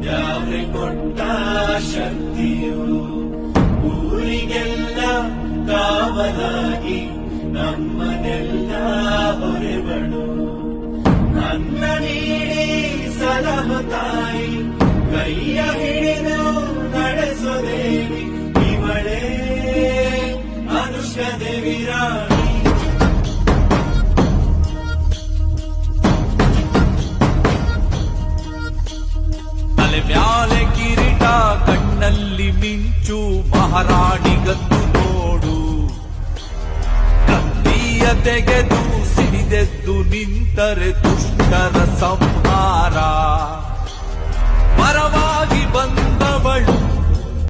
ಯಾವ್ರೆ ಕೊಟ್ಟ ಶಕ್ತಿಯು ಊರಿಗೆಲ್ಲ ಕಾವಲಾಗಿ ನಮ್ಮನೆಲ್ಲ ಹೊರೆಬಳು ನನ್ನ ನೀಡಿ ಸಲಹ ತಾಯಿ ಕೈಯ ಹಿಡಿದು ನಡೆಸೋ ದೇವಿ ಇವಳೇ ಅನುಷ್ಕಾ ದೇವಿ ರಾಣಿ. ತಲೆ ಮ್ಯಾಲೆ ಕಿರೀಟ ಕಣ್ಣಲ್ಲಿ ಮಿಂಚು ಮಹಾರಾಣಿಗದ್ದು ನೋಡು ಕತ್ತಿಯ ತೆಗೆದು ಸಿಡಿದೆದ್ದು ನಿಂತರೆ ದುಷ್ಟರ ಸಂಹಾರ